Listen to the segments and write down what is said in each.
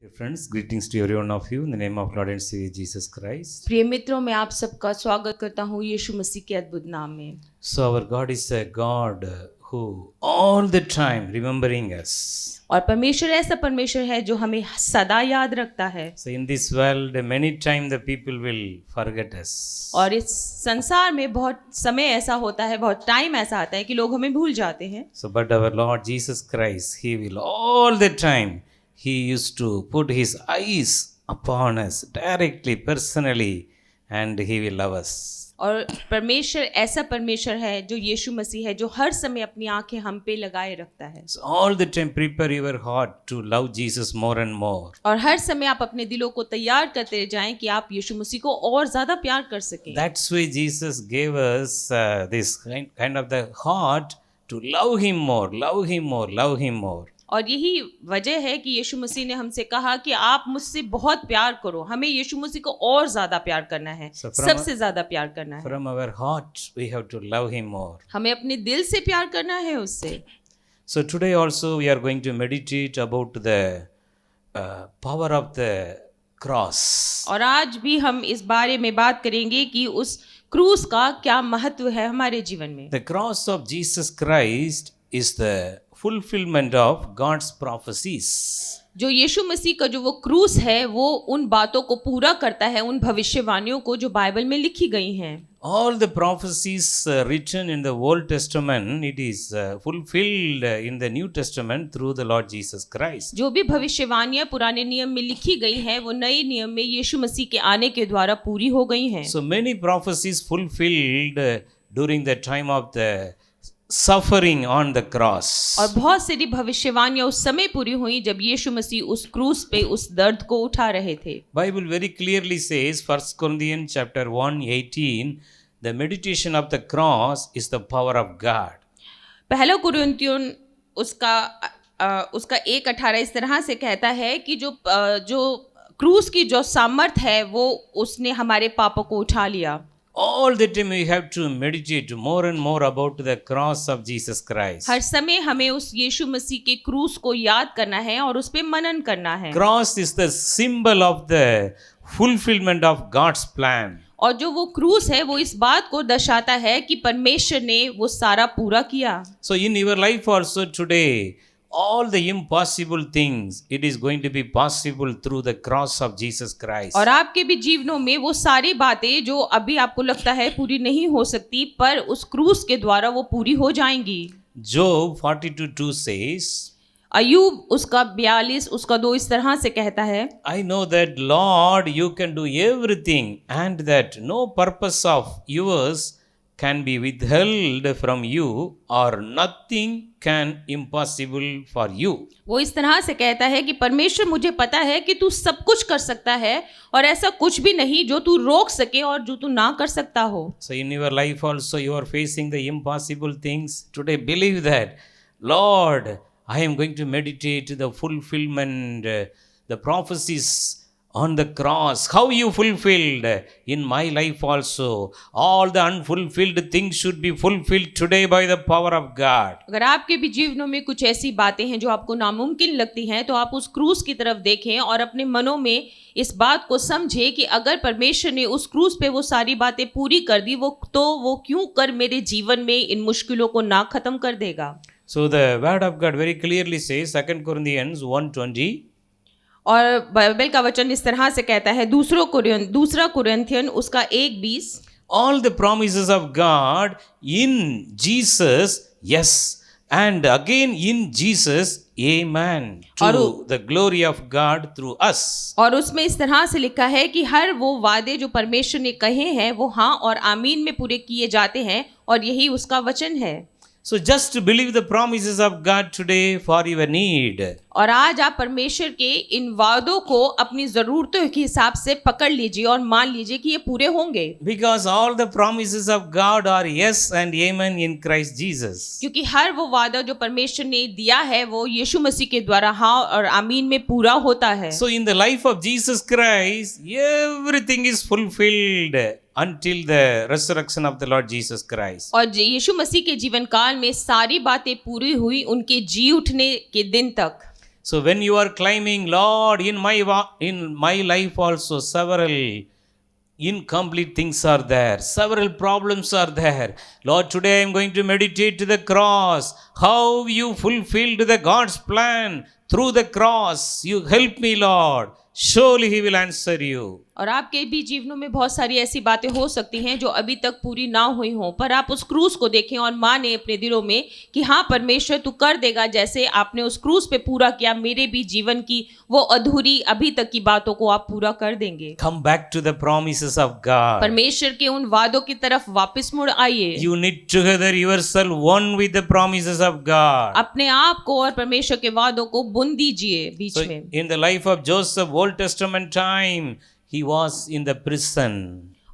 Dear friends, greetings to every one of you in the name of Lord and Savior Jesus Christ. प्रिय मित्रों, मैं आप सबका स्वागत करता हूँ यीशु मसीह के अद्भुत नाम में। So our God is a God who all the time remembering us. और परमेश्वर ऐसा परमेश्वर है जो हमें सदा याद रखता है। So in this world many times the people will forget us. और इस संसार में बहुत समय ऐसा होता है, बहुत टाइम ऐसा आता है कि लोग हमें भूल जाते हैं। So but our Lord Jesus Christ, He will all the time, He used to put His eyes upon us directly, personally, and He will love us. और परमेश्वर ऐसा परमेश्वर है जो यीशु मसीह है, जो हर समय अपनी आंखें हम पे लगाए रखता है। So all the time prepare your heart to love Jesus more and more. और हर समय आप अपने दिलों को तैयार करते जाएं कि आप यीशु मसीह को और ज्यादा प्यार कर सकें। That's why Jesus gave us this kind of the heart to love Him more, love Him more, love Him more. और यही वजह है कि यीशु मसीह ने हमसे कहा कि आप मुझसे बहुत प्यार करो। हमें यीशु मसीह को और ज्यादा प्यार करना है, सबसे ज्यादा प्यार करना है। From our heart we have to love Him more. हमें अपने दिल से प्यार करना है उससे। So today also we are going to meditate about the power of the cross. और आज भी हम इस बारे में बात करेंगे कि उस क्रूस का क्या महत्व है हमारे जीवन में। The cross of Jesus Christ is the fulfillment of God's prophecies. जो यीशु मसीह का जो वो क्रूस है वो उन बातों को पूरा करता है, उन भविष्यवाणियों को जो बाइबल में लिखी गई हैं। All the prophecies written in the Old Testament, it is fulfilled in the New Testament through the Lord Jesus Christ. जो भी भविष्यवाणियां पुराने नियम में लिखी गई हैं वो नए नियम में यीशु मसीह के आने के द्वारा पूरी हो गई हैं। So many prophecies fulfilled during the time of the suffering on the cross. और बहुत सारी भविष्यवाणियां उस समय पूरी हुई जब यीशु मसीह उस क्रूस पे उस दर्द को उठा रहे थे। Bible very clearly says, 1 Corinthians chapter 1:18, the meditation of the cross is the power of God. पहला कुरिन्थियों उसका 1:18 इस तरह से कहता है कि जो क्रूस की जो सामर्थ है वो उसने हमारे पापों को उठा लिया। All the time we have to meditate more and more about the cross of Jesus Christ. हर समय हमें उस यीशु मसीह के क्रूस को याद करना है और उस पे मनन करना है। Cross is the symbol of the fulfillment of God's plan. और जो वो क्रूस है वो इस बात को दर्शाता है कि परमेश्वर ने वो सारा पूरा किया। So in your life also today, all the impossible things, it is going to be possible through the cross of Jesus Christ. और आपके भी जीवनों में वो सारी बातें जो अभी आपको लगता है पूरी नहीं हो सकती, पर उस क्रूस के द्वारा वो पूरी हो जाएंगी। Job 42:2 says, अय्यूब उसका 42 उसका 2 इस तरह से कहता है, I know that Lord you can do everything and that no purpose of yours can be withheld from you or nothing can impossible for you. वो इस तरह से कहता है कि परमेश्वर मुझे पता है कि तू सब कुछ कर सकता है और ऐसा कुछ भी नहीं जो तू रोक सके और जो तू ना कर सकता हो। So in your life also you are facing the impossible things. Today believe that, Lord, I am going to meditate the fulfillment, the prophecies on the cross, how you fulfilled in my life also. All the unfulfilled things should be fulfilled today by the power of God. अगर आपके भी जीवनों में कुछ ऐसी बातें हैं जो आपको नामुमकिन लगती हैं तो आप उस क्रूस की तरफ देखें और अपने मनों में इस बात को समझें कि अगर परमेश्वर ने उस क्रूस पे वो सारी बातें पूरी कर दी वो क्यों कर मेरे जीवन में इन मुश्किलों को ना खत्म कर देगा। So the word of God very clearly says, 2 Corinthians 1:20, और बाइबल का वचन इस तरह से कहता है, दूसरा कुरिन्थियन उसका 1:20, all the promises of God in Jesus, yes, and again in Jesus, amen, to the glory of God through us. और उसमें इस तरह से लिखा है कि हर वो वादे जो परमेश्वर ने कहे हैं वो हाँ और आमीन में पूरे किए जाते हैं और यही उसका वचन है। So just believe the promises of God today for your need. और आज आप परमेश्वर के इन वादों को अपनी जरूरतों के हिसाब से पकड़ लीजिए और मान लीजिए कि ये पूरे होंगे। Because all the promises of God are yes and amen in Christ Jesus. क्योंकि हर वो वादा जो परमेश्वर ने दिया है वो यीशु मसीह के द्वारा हाँ और आमीन में पूरा होता है। So in the life of Jesus Christ, everything is fulfilled until the resurrection of the Lord Jesus Christ. और यीशु मसीह के जीवन काल में सारी बातें पूरी हुई उनके जी उठने के दिन तक। So when you are claiming, Lord, in my life also several incomplete things are there, several problems are there. Lord, today I am going to meditate to the cross, how you fulfilled the God's plan through the cross. You help me, Lord. Surely he will answer you. और आपके भी जीवनों में बहुत सारी ऐसी बातें हो सकती हैं जो अभी तक पूरी ना हुई हों, पर आप उस क्रूस को देखें और माने अपने दिलों में कि हाँ परमेश्वर तू कर देगा, जैसे आपने उस क्रूस पे पूरा किया, मेरे भी जीवन की वो अधूरी अभी तक की बातों को आप पूरा कर देंगे। Come back to the promises of God. परमेश्वर के उन वादों की तरफ वापस मुड़ आइए। You knit together yourself one with the promises of God. अपने आप को और परमेश्वर के वादों को बुन दीजिए बीच So में। in the life of Joseph, Old Testament time, he was in the prison.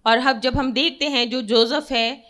और अब जब हम देखते हैं जो जोसेफ है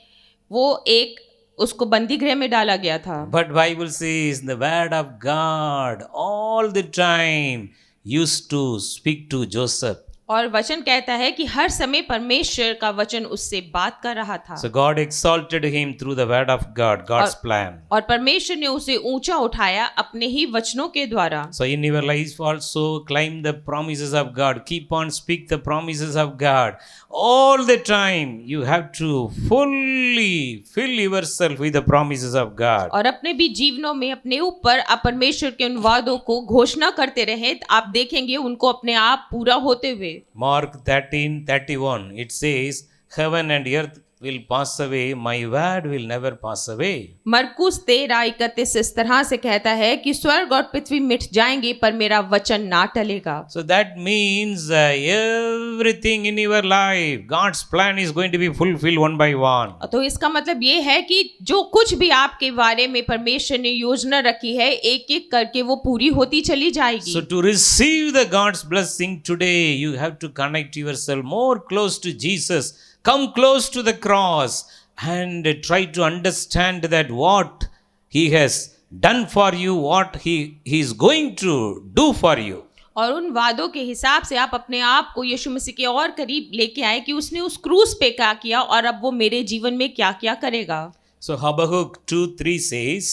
वो एक उसको बंदी गृह में डाला गया था, But Bible says the word of God all the time used to speak to Joseph. और वचन कहता है कि हर समय परमेश्वर का वचन उससे बात कर रहा था। So God exalted him through the word of God, God's plan. और परमेश्वर ने उसे ऊंचा उठाया अपने ही वचनों के द्वारा। So in your life also claim the promises of God. Keep on speak the promises of God. All the time you have to fully fill yourself with the promises of God. और अपने भी जीवनों में अपने ऊपर आप परमेश्वर के उन वादों को घोषणा करते रहें, आप देखेंगे उनको अपने आप पूरा होते हुए। Mark 13:31 it says, heaven and earth will pass away, my word will never pass away. मरकुस 13:31 इस तरह से कहता है कि स्वर्ग और पृथ्वी मिट जाएंगे पर मेरा वचन ना टलेगा। So that means everything in your life, God's plan is going to be fulfilled one by one. तो इसका मतलब ये है कि जो कुछ भी आपके बारे में परमेश्वर ने योजना रखी है एक एक करके वो पूरी होती चली जाएगी। So to receive the God's blessing today, you have to connect yourself more close to Jesus. Come close to the cross and try to understand that what he has done for you, what he is going to do for you. और उन वादों के हिसाब से आप अपने आप को यीशु मसीह के और करीब लेके आए कि उसने उस क्रूस पे क्या किया और अब वो मेरे जीवन में क्या क्या करेगा। So Habakkuk 2:3 says,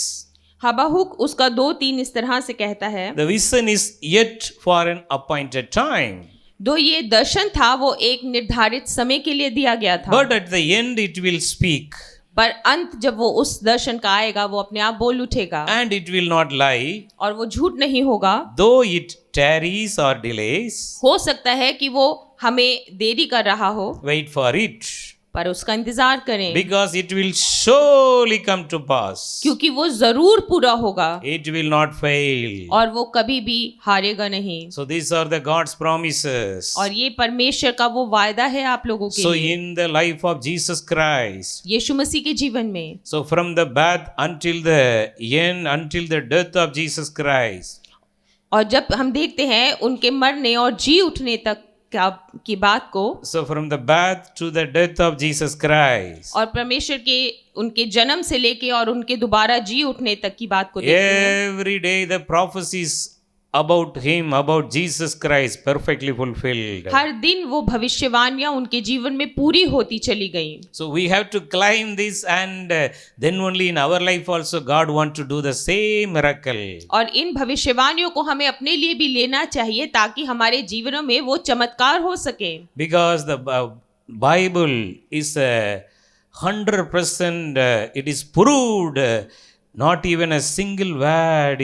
हबाकुक उसका 2:3 इस तरह से कहता है, the vision is yet for an appointed time, दो ये दर्शन था वो एक निर्धारित समय के लिए दिया गया था, but at the end it will speak पर अंत जब वो उस दर्शन का आएगा वो अपने आप बोल उठेगा and it will not lie, और वो झूठ नहीं होगा। though it tarries or delays. हो सकता है कि वो हमें देरी कर रहा हो, Wait for it, पर उसका इंतजार करें because it will surely come to pass. क्योंकि वो जरूर पूरा होगा It will not fail. और वो कभी भी हारेगा नहीं। So these are the God's promises. और ये परमेश्वर का वो वायदा है आप लोगों के So लिए in the life of Jesus Christ, यीशु मसीह के जीवन में। so from the birth until the end, until the death of Jesus Christ, और जब हम देखते हैं उनके मरने और जी उठने तक की बात को, so from the birth to the death of Jesus Christ, और परमेश्वर के उनके जन्म से लेके और उनके दोबारा जी उठने तक की बात को देखते हैं, every day the prophecies about him, about Jesus Christ perfectly fulfilled. हर दिन वो भविष्यवाणियां उनके जीवन में पूरी होती चली गई। So we have to climb this, and then only in our life also God want to do the same miracle. और इन भविष्यवाणियों को हमें अपने लिए भी लेना चाहिए ताकि हमारे जीवनों में वो चमत्कार हो सके। Because the Bible is 100%, it is proved, not even a single word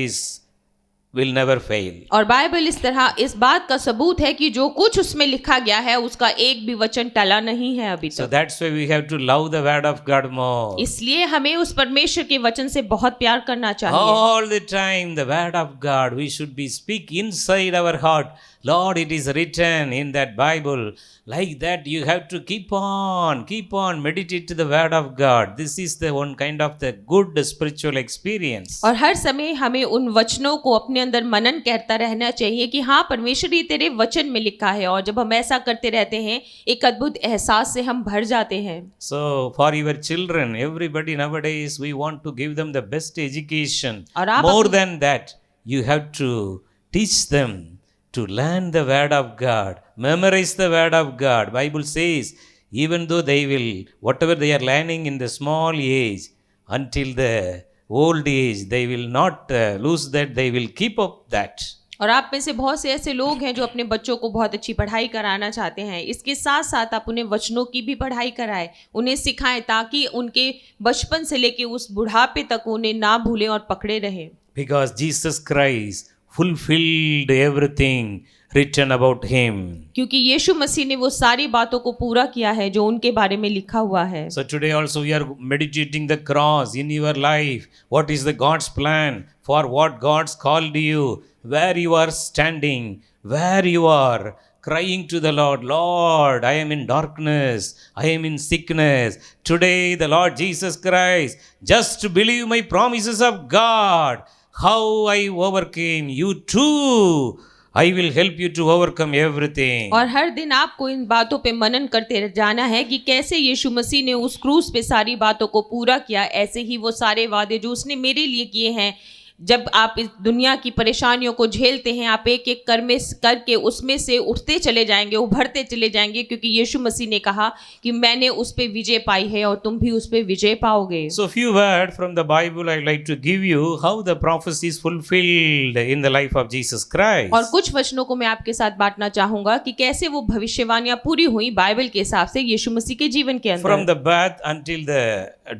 will never fail. और बाइबल इस तरह इस बात का सबूत है कि जो कुछ उसमें लिखा गया है उसका एक भी वचन टला नहीं है अभी So तक। that's why we have to love the word of God more. इसलिए हमें उस परमेश्वर के वचन से बहुत प्यार करना चाहिए। All the time the word of God, we should be speak inside our heart. Lord, it is written in that Bible. Like that you have to keep on meditate to the word of God. This is the one kind of the good spiritual experience. और हर समय हमें उन वचनों को अपने अंदर मनन करता रहना चाहिए कि हाँ परमेश्वर ये तेरे वचन में लिखा है, और जब हम ऐसा करते रहते हैं एक अद्भुत एहसास से हम भर जाते हैं। So for your children, everybody nowadays we want to give them the best education. और आप More than that, you have to teach them to learn the word of God, memorize the word of God. Bible says, even though they will, whatever they are learning in the small age, until the old age. They will not lose that, they will keep up that. और आप में से बहुत से ऐसे लोग हैं जो अपने बच्चों को बहुत अच्छी पढ़ाई कराना चाहते हैं। इसके साथ साथ आप उन्हें वचनों की भी पढ़ाई कराएं, उन्हें सिखाएं, ताकि उनके बचपन से लेके उस बुढ़ापे तक उन्हें ना भूलें और पकड़े रहें। Because Jesus Christ fulfilled everything written about him. क्योंकि यीशु मसीह ने वो सारी बातों को पूरा किया है जो उनके बारे में लिखा हुआ है। So today also we are meditating the cross in your life. What is the God's plan for what God's called you? Where you are standing, where you are crying to the Lord, Lord, I am in darkness, I am in sickness. Today the Lord Jesus Christ, just believe my promises of God, how I overcame, you too, I will help you to overcome everything. और हर दिन आपको इन बातों पे मनन करते जाना है कि कैसे यीशु मसीह ने उस क्रूस पे सारी बातों को पूरा किया, ऐसे ही वो सारे वादे जो उसने मेरे लिए किए हैं। जब आप इस दुनिया की परेशानियों को झेलते हैं, आप एक एक करके उसमें से उठते चले जाएंगे, उभरते चले जाएंगे, क्योंकि यीशु मसीह ने कहा कि मैंने उस पे विजय पाई है और तुम भी उस पे विजय पाओगे। So few words from the Bible I'd like to give you how the prophecy is fulfilled in the life of Jesus Christ. और कुछ वचनों को मैं आपके साथ बांटना चाहूंगा कि कैसे वो भविष्यवाणियां पूरी हुई बाइबल के हिसाब से यीशु मसीह के जीवन के अंदर। From the birth until the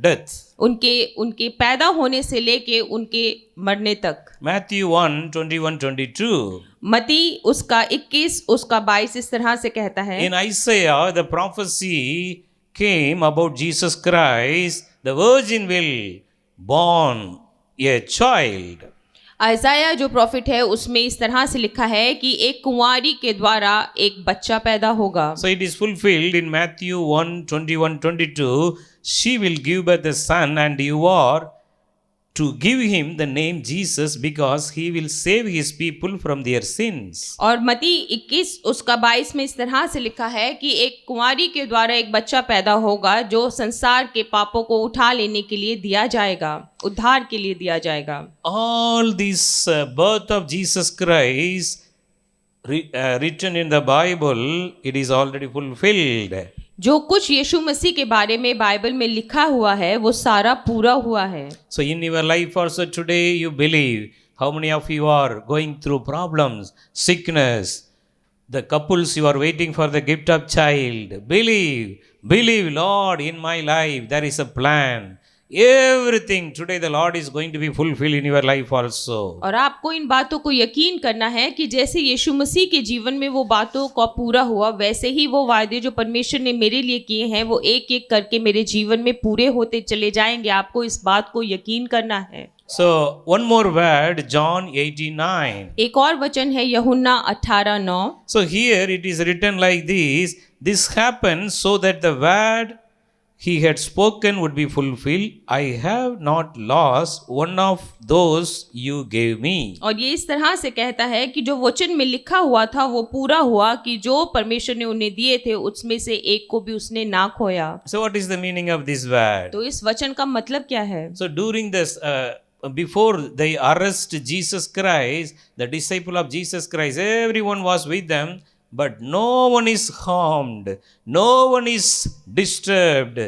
death. उनके पैदा होने से लेके उनके मरने तक। Matthew 1:21-22. मती उसका 21 उसका 22 इस तरह से कहता है। In Isaiah, the prophecy came about Jesus Christ, the virgin will born a child. आइज़ाया जो प्रॉफिट है उसमें इस तरह से लिखा है कि एक कुंवारी के द्वारा एक बच्चा पैदा होगा। So it is fulfilled in Matthew 1:21-22. She will give birth a son, and you are to give him the name Jesus, because he will save his people from their sins. और मती 21 उसका 22 में इस तरह से लिखा है कि एक कुंवारी के द्वारा एक बच्चा पैदा होगा जो संसार के पापों को उठा लेने के लिए दिया जाएगा, उद्धार के लिए दिया जाएगा। All this birth of Jesus Christ written in the Bible, it is already fulfilled. जो कुछ यीशु मसीह के बारे में बाइबल में लिखा हुआ है वो सारा पूरा हुआ है। So in your life also today you believe. How many of you are going through problems, sickness? The couples, you are waiting for the gift of child. Believe, Lord, in my life there is a plan. Everything today the Lord is going to be fulfilled in your life also. और आपको इन बातों को यकीन करना है कि जैसे यीशु मसीह के जीवन में वो बातों का पूरा हुआ, वैसे ही वो वायदे जो परमेश्वर ने मेरे लिए किए हैं वो एक एक करके मेरे जीवन में पूरे होते चले जाएंगे। आपको इस बात को यकीन करना है। So one more word, John 18:9. एक और वचन है यूहन्ना 18:9। So here it is written like this. This happened so that the word he had spoken would be fulfilled. I have not lost one of those you gave me. और ये इस तरह से कहता है कि जो वचन में लिखा हुआ था वो पूरा हुआ, कि जो परमेश्वर ने उन्हें दिए थे उसमें से एक को भी उसने ना खोया। So what is the meaning of this word? तो इस वचन का मतलब क्या है? So during this before they arrest Jesus Christ, the disciple of Jesus Christ, everyone was with them. But no one is harmed, no one is disturbed,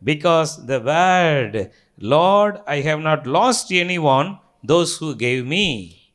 because the word, Lord, I have not lost anyone, those who gave me.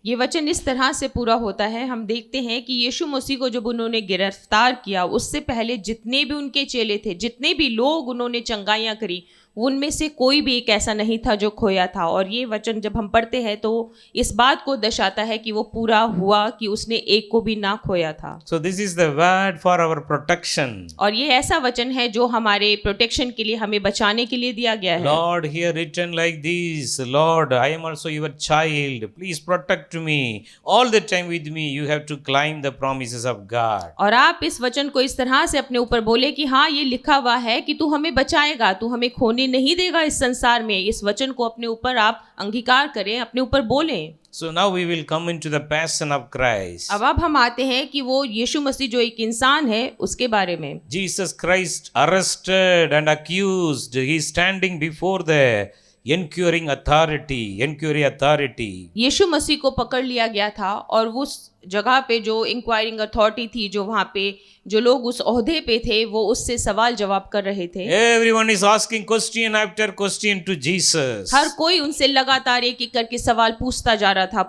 ये वचन इस तरह से पूरा होता है। हम देखते हैं कि यीशु मसीह को जब उन्होंने गिरफ्तार किया, उससे पहले जितने भी उनके चेले थे, जितने भी लोग उन्होंने चंगाइयाँ करी, उनमें से कोई भी एक ऐसा नहीं था जो खोया था। और ये वचन जब हम पढ़ते हैं तो इस बात को दर्शाता है कि वो पूरा हुआ कि उसने एक को भी ना खोया था। So this is the word for our protection. और ये ऐसा वचन है जो हमारे प्रोटेक्शन के लिए, हमें बचाने के लिए दिया गया है। Lord, here written like this, Lord, I am also your child. Please protect me. All the time with me, you have to climb the promises of God. और आप इस वचन को इस तरह से अपने ऊपर बोले कि हाँ, ये लिखा हुआ है कि तू हमें बचाएगा, तू हमें खोने नहीं देगा इस संसार में। इस वचन को अपने ऊपर आप अंगीकार करें, अपने ऊपर बोलें। So now we will come into the passion of Christ. अब हम आते हैं कि वो यीशु मसीह जो एक इंसान है उसके बारे में। Jesus Christ arrested and accused. He is standing before the inquiry authority. यीशु मसीह को पकड़ लिया गया था और वो जगह पे जो इंक्वायरिंग अथॉरिटी थी, जो वहाँ पे जो लोग उस ओहदे पे थे, वो उससे सवाल जवाब कर रहे थे। Everyone is asking question after question to Jesus. हर कोई उनसे लगातार एक एक करके सवाल पूछता जा रहा था।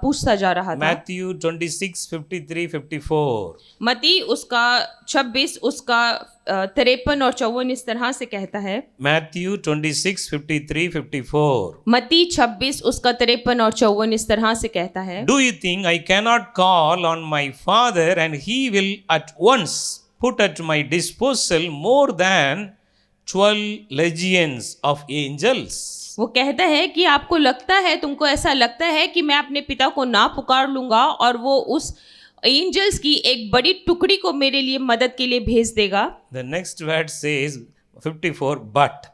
Matthew 26, 53, 54. मती उसका 26 उसका 53 और 54 इस तरह से कहता है। Matthew 26, 53, 54. मती 26 उसका 53 और 54 इस तरह से कहता है। Do you think I cannot call on my Father and he will at once put at my disposal more than 12 legions of angels? वो कहता है कि आपको लगता है, तुमको ऐसा लगता है कि मैं अपने पिता को ना पुकार लूंगा और वो उस एंजल्स की एक बड़ी टुकड़ी को मेरे लिए मदद के लिए भेज देगा। The next word says 54, but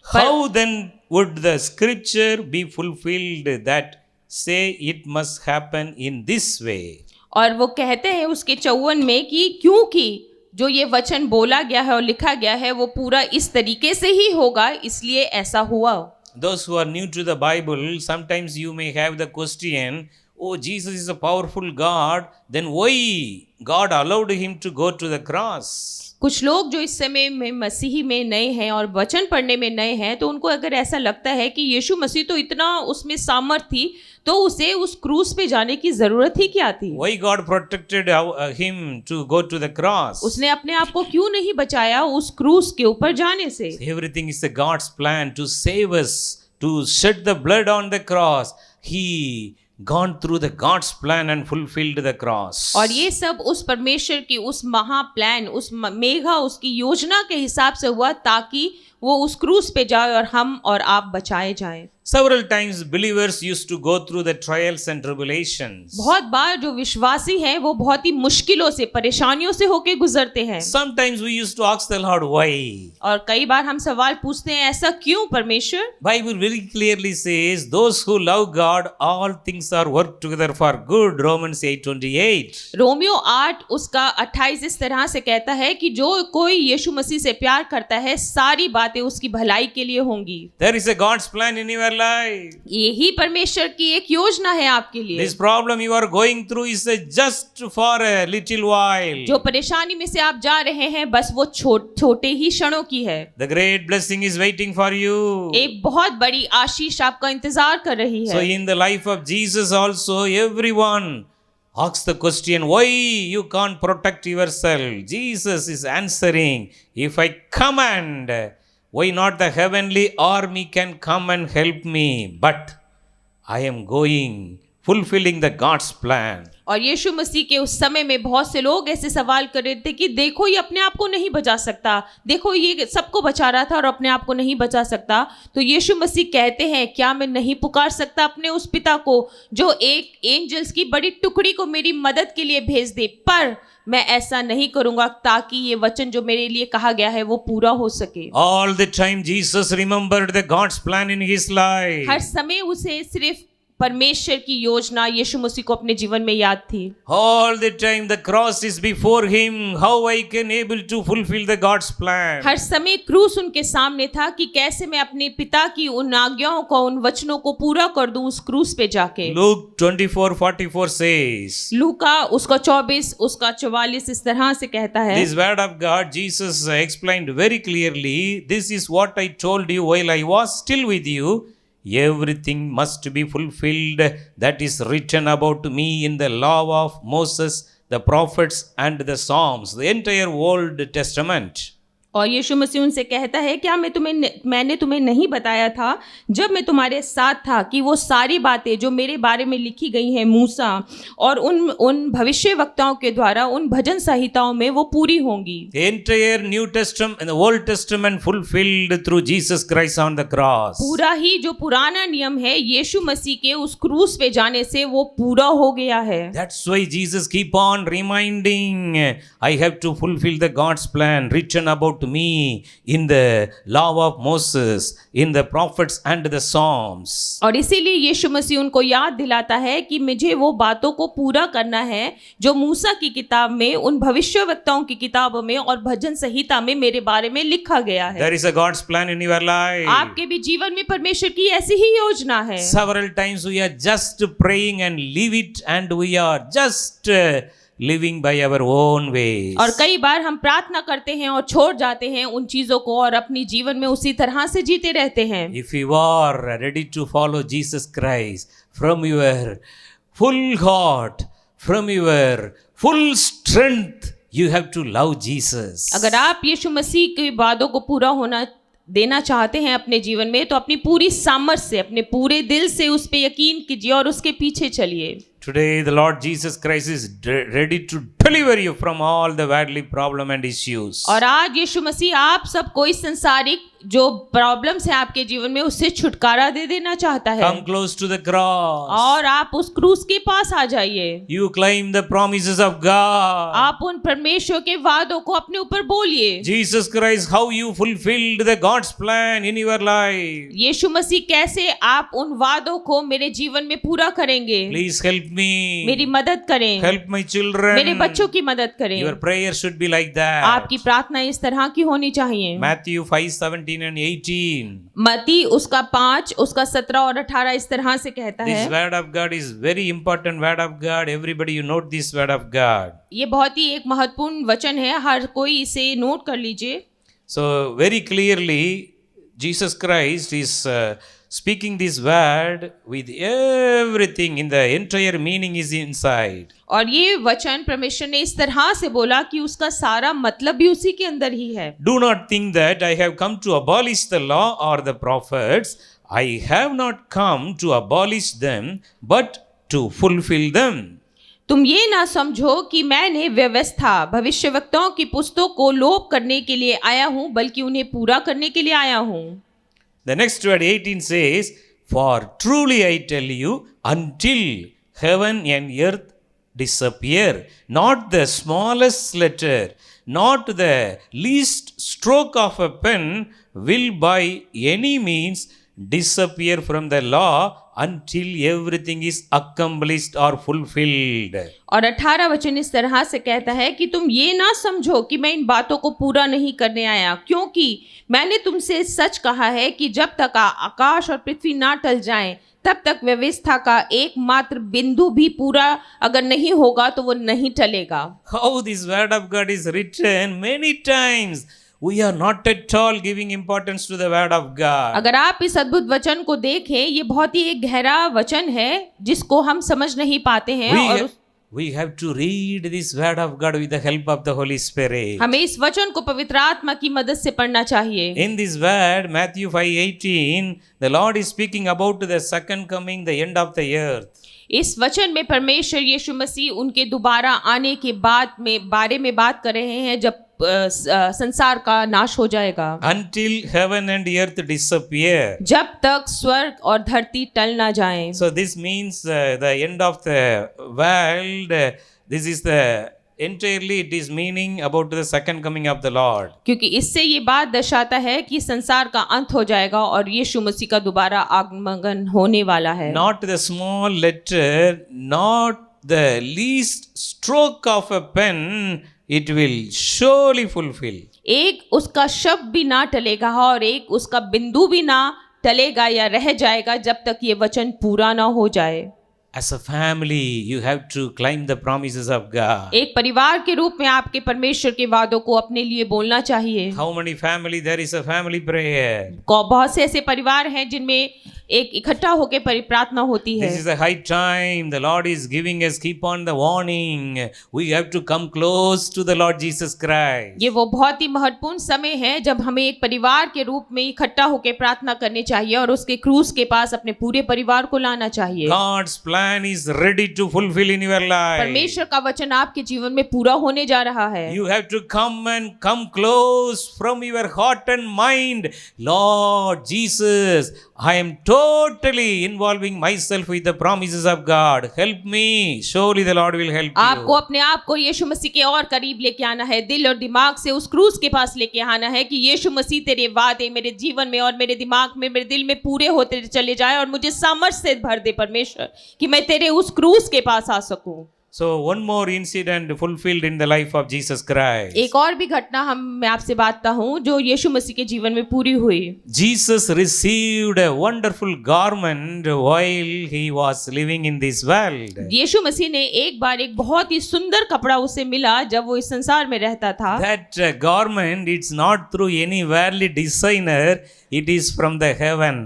how then would the scripture be fulfilled that say it must happen in this way? और वो कहते हैं उसके 54 में कि क्योंकि जो ये वचन बोला गया है और लिखा गया है वो पूरा इस तरीके से ही होगा, इसलिए ऐसा हुआ। Those who are new to the Bible, sometimes you may have the question, oh, Jesus is a powerful God, then why God allowed him to go to the cross? कुछ लोग जो इस समय में मसीही में नए हैं और वचन पढ़ने में नए हैं, तो उनको अगर ऐसा लगता है कि यीशु मसीह तो इतना उसमें सामर्थ थी, तो उसे उस क्रूस पे जाने की जरूरत ही क्या थी? Why God protected him to go to the cross? उसने अपने आप को क्यों नहीं बचाया उस क्रूस के ऊपर जाने से? Everything is a God's plan to save us, to shed the blood on the cross. He gone through the God's plan and fulfilled the cross. और ये सब उस परमेश्वर की उस महा प्लान, उस मेघा उसकी योजना के हिसाब से हुआ, ताकि वो उस क्रूस पे जाए और हम और आप बचाए जाएं। Several times believers used to go through the trials and tribulations. बहुत बार जो विश्वासी हैं वो बहुत ही मुश्किलों से, परेशानियों से होके गुजरते हैं। Sometimes we used to ask the Lord why. और कई बार हम सवाल पूछते हैं, ऐसा क्यों परमेश्वर? Bible very clearly says those who love God all things are work together for good. Romans 8:28. Romeo 8 उसका 28 इस तरह से कहता है कि जो कोई यीशु मसीह से प्यार करता है, सारी बातें उसकी भलाई के लिए होंगी। There is a God's plan in your life. यही परमेश्वर की एक योजना है आपके लिए। This problem you are going through is just for a little while. जो परेशानी में से आप जा रहे हैं, बस वो छोटे ही क्षणों की है। The great blessing is waiting for you. एक बहुत बड़ी आशीष आपका इंतजार कर रही है। So in the life of Jesus also, everyone asks the question, why you can't protect yourself? Jesus is answering, if I command, why not the heavenly army can come and help me? But I am going, fulfilling the God's plan. और यीशु मसीह के उस समय में बहुत से लोग ऐसे सवाल कर रहे थे कि देखो ये अपने आप को नहीं बचा सकता, देखो ये सबको बचा रहा था और अपने आप को नहीं बचा सकता। तो यीशु मसीह कहते हैं, क्या मैं नहीं पुकार सकता अपने उस पिता को जो एक एंजल्स की बड़ी टुकड़ी को मेरी मदद के लिए भेज दे? पर मैं ऐसा नहीं करूंगा ताकि ये वचन जो मेरे लिए कहा गया है वो पूरा हो सके। All the time Jesus remembered the God's plan in his life. हर समय उसे सिर्फ परमेश्वर की योजना यीशु मसीह को अपने जीवन में याद थी। All the time the cross is before him. How I can able to fulfill the God's plan? हर समय क्रूस उनके सामने था कि कैसे मैं अपने पिता की उन आज्ञाओं को, उन वचनों को पूरा कर दूं उस क्रूस पे जाके। Luke 24:44 says. लूका उसका 24 उसका 44 इस तरह से कहता है। This word of God, Jesus explained very clearly. This is what I told you while I was still with you. Everything must be fulfilled that is written about me in the law of Moses, the prophets and the Psalms, the entire Old Testament. और यीशु मसीह उनसे कहता है, क्या मैंने तुम्हें नहीं बताया था जब मैं तुम्हारे साथ था कि वो सारी बातें जो मेरे बारे में लिखी गई हैं मूसा और उन भविष्यवक्ताओं के द्वारा, उन भजन संहिताओं में वो पूरी होंगी। The entire New Testament and the Old Testament fulfilled through Jesus Christ on the cross. पूरा ही जो पुराना नियम है यीशु मसीह के उस क्रूस पे जाने से वो पूरा हो गया है। That's why Jesus keep on reminding, I have to fulfill the God's plan written about about me in the law of Moses, in the prophets and the Psalms. और इसीलिए यीशु मसीह उनको याद दिलाता है कि मुझे वो बातों को पूरा करना है जो मूसा की किताब में, उन भविष्यवक्ताओं की किताबों में और भजन संहिता में मेरे बारे में लिखा गया है। There is a God's plan in your life. आपके भी जीवन में परमेश्वर की ऐसी ही योजना है। Several times we are just praying and leave it, and we are just living by our own ways. और कई बार हम प्रार्थना करते हैं और छोड़ जाते हैं उन चीजों को और अपनी जीवन में उसी तरह से जीते रहते हैं। If you are ready to follow Jesus Christ from your full heart, from your full strength, you have to love Jesus. अगर आप यीशु मसीह के वादों को पूरा होना देना चाहते हैं अपने जीवन में, तो अपनी पूरी सामर्थ्य से, अपने पूरे दिल से उस पे यकीन कीजिए और उसके पीछे चलिए। Today the Lord Jesus Christ is ready to deliver you from all the worldly problem and issues. और आज यीशु मसीह आप सबको इस संसारिक जो प्रॉब्लम्स है आपके जीवन में, उससे छुटकारा दे देना चाहता है। Come close to the cross. और आप उस क्रूस के पास आ जाइए। You claim the promises of God. आप उन परमेश्वर के वादों को अपने ऊपर बोलिए। Jesus Christ, how you fulfilled the God's plan in your life. यीशु मसीह कैसे आप उन वादों को मेरे जीवन में पूरा करेंगे। Please help me. मेरी मदद करें। Help my children. मेरे बच्चों की मदद करें। Your prayer should be like that. आपकी प्रार्थना इस तरह की होनी चाहिए। Matthew 5:17 and 18. मत्ती उसका 5 उसका 17 और 18 इस तरह से कहता This है। word of God is very important word of God. Everybody you note this word of God. ये बहुत ही एक महत्वपूर्ण वचन है, हर कोई इसे नोट कर लीजिए। So very clearly Jesus Christ is speaking this word with everything in the entire meaning is inside. और ये वचन परमेश्वर ने इस तरह से बोला कि उसका सारा मतलब भी उसी के अंदर ही है। Do not think that I have come to abolish the law or the prophets. I have not come to abolish them, but to fulfill them. तुम ये ना समझो कि मैंने व्यवस्था भविष्यवक्ताओं की पुस्तकों को लोप करने के लिए आया हूँ, बल्कि उन्हें पूरा करने के लिए आया हूँ। The next word 18 says, for truly I tell you, until heaven and earth disappear, not the smallest letter, not the least stroke of a pen will by any means disappear from the law until everything is accomplished or fulfilled. और 18 वचन इस तरह से कहता है कि तुम ये ना समझो कि मैं इन बातों को पूरा नहीं करने आया, क्योंकि मैंने तुमसे सच कहा है कि जब तक आकाश और पृथ्वी ना टल जाएं, तब तक व्यवस्था का एकमात्र बिंदु भी पूरा अगर नहीं होगा तो वो नहीं टलेगा। How this word of God is written many times. We are not at all giving importance to the word of God. अगर आप इस अद्भुत वचन को देखें, ये बहुत ही एक गहरा वचन है जिसको हम समझ नहीं पाते हैं। We have to read this word of God with the help of the Holy Spirit. हमें इस वचन को पवित्र आत्मा की मदद से पढ़ना चाहिए। In this word, Matthew 5:18, the Lord is speaking about the second coming, the end of the earth. इस वचन में परमेश्वर यीशु मसीह उनके दोबारा आने के बाद में बारे में बात कर रहे हैं, जब संसार का नाश हो जाएगा। Until heaven and earth disappear. जब तक स्वर्ग और धरती टल ना जाएं। So this means the end of the world. This is the entirely it is meaning about the second coming of the Lord. क्योंकि इससे ये बात दर्शाता है कि संसार का अंत हो जाएगा और यीशु मसीह का दोबारा आगमन होने वाला है। Not the small letter, not the least stroke of a pen, it will surely fulfill. एक उसका शब्द भी ना टलेगा और एक उसका बिंदु भी ना टलेगा या रह जाएगा जब तक ये वचन पूरा ना हो जाए। As a family, you have to claim the promises of God. एक परिवार के रूप में आपके परमेश्वर के वादों को अपने लिए बोलना चाहिए। How many family? There is a family prayer. बहुत से ऐसे परिवार हैं जिनमें एक इकट्ठा होकर प्रार्थना होती है। This is a high time. The Lord is giving us, keep on the warning. We have to come close to the Lord Jesus Christ. ये वो बहुत ही महत्वपूर्ण समय है जब हमें एक परिवार के रूप में इकट्ठा होकर प्रार्थना करनी चाहिए और उसके क्रूस के पास अपने पूरे परिवार को लाना चाहिए। God's plan is ready to fulfill in your life. परमेश्वर का वचन आपके जीवन में पूरा होने जा रहा है। You have to come close from your heart and mind. Lord Jesus, I am totally totally involving myself with the promises of God. Help me. Surely the Lord will help आपको you. अपने आप को यीशु मसीह के और करीब लेके आना है, दिल और दिमाग से उस क्रूस के पास लेके आना है कि यीशु मसीह तेरे वादे मेरे जीवन में और मेरे दिमाग में, मेरे दिल में पूरे होते चले जाए और मुझे सामर्थ से भर दे परमेश्वर कि मैं तेरे उस क्रूस के पास आ सकूं। So one more incident fulfilled in the life of Jesus Christ. एक और भी घटना मैं आपसे बातता हूँ जो यीशु मसीह के जीवन में पूरी हुई। Jesus received a wonderful garment while he was living in this world. यीशु मसीह ने एक बार एक बहुत ही सुंदर कपड़ा उसे मिला जब वो इस संसार में रहता था। That garment, it's not through any worldly designer, it is from the heaven.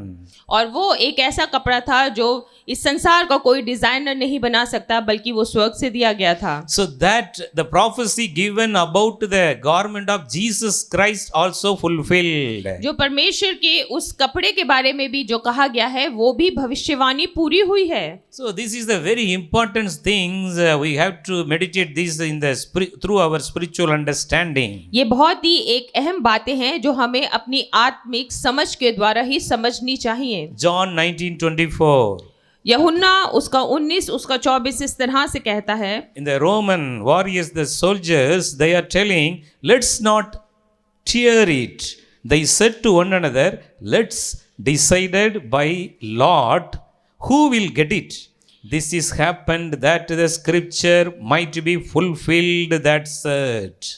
और वो एक ऐसा कपड़ा था जो इस संसार का कोई डिजाइनर नहीं बना सकता, बल्कि वो स्वर्ग से दिया गया था। So that the prophecy given about the garment of Jesus Christ also fulfilled. जो परमेश्वर के उस कपड़े के बारे में भी जो कहा गया है वो भी भविष्यवाणी पूरी हुई है। So this is the very important things we have to meditate this in the through our spiritual understanding. ये बहुत ही एक अहम बातें हैं जो हमें अपनी आत्मिक समझ के द्वारा ही समझनी चाहिए। John 19:24. यूहन्ना उसका 19 उसका 24 इस तरह से कहता है। In the Roman warriors, the soldiers, they are telling, let's not tear it. They said to one another, let's decide by lot who will get it. This is happened that the scripture might be fulfilled that said.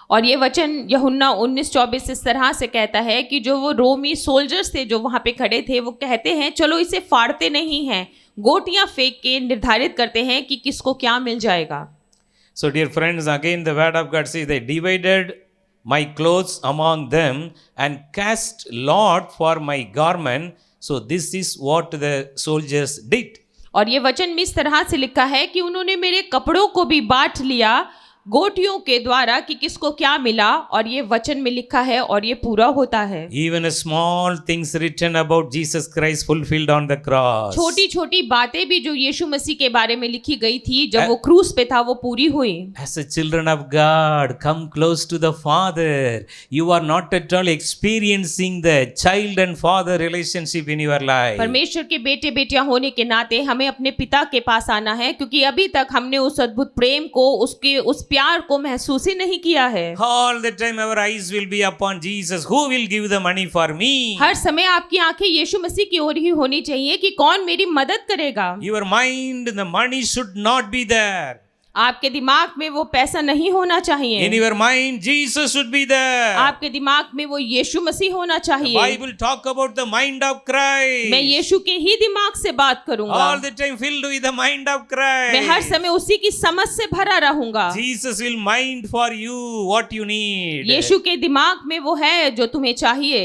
और ये वचन यूहन्ना 19:24 इस तरह से कहता है कि जो वो रोमी सोल्जर्स थे जो वहां पे खड़े थे वो कहते हैं चलो इसे फाड़ते नहीं हैं, गोटियां फेंक के निर्धारित करते हैं कि किसको क्या मिल जाएगा। So dear friends, again the word of God says they divided my clothes among them and cast lot for my garment. So this is what the soldiers did. और ये वचन में इस तरह से लिखा है कि उन्होंने मेरे कपड़ों को भी बांट लिया गोटियों के द्वारा कि किसको क्या मिला, और ये वचन में लिखा है और ये पूरा होता है। Even a small things written about Jesus Christ fulfilled on the cross. छोटी छोटी बातें भी जो यीशु मसीह के बारे में लिखी गई थी जब वो क्रूस पे था वो पूरी हुई। As a children of God, come close to the Father. You are not at all experiencing the child and father relationship in your life. परमेश्वर के बेटे बेटियां होने के नाते हमें अपने पिता के पास आना है, क्योंकि अभी तक हमने उस अद्भुत प्रेम को, उसके उस प्यार को महसूस ही नहीं किया है। All the time our eyes will be upon Jesus. Who will give the money for me? हर समय आपकी आंखें यीशु मसीह की ओर ही होनी चाहिए कि कौन मेरी मदद करेगा। Your mind, the money should not be there. आपके दिमाग में वो पैसा नहीं होना चाहिए। In your mind, Jesus should be there. आपके दिमाग में वो यीशु मसीह होना चाहिए। The Bible talk about the mind of Christ. मैं यीशु के ही दिमाग से बात करूंगा। All the time filled with the mind of Christ. मैं हर समय उसी की समझ से भरा रहूंगा। Jesus will mind for you what you need. यीशु के दिमाग में वो है जो तुम्हें चाहिए।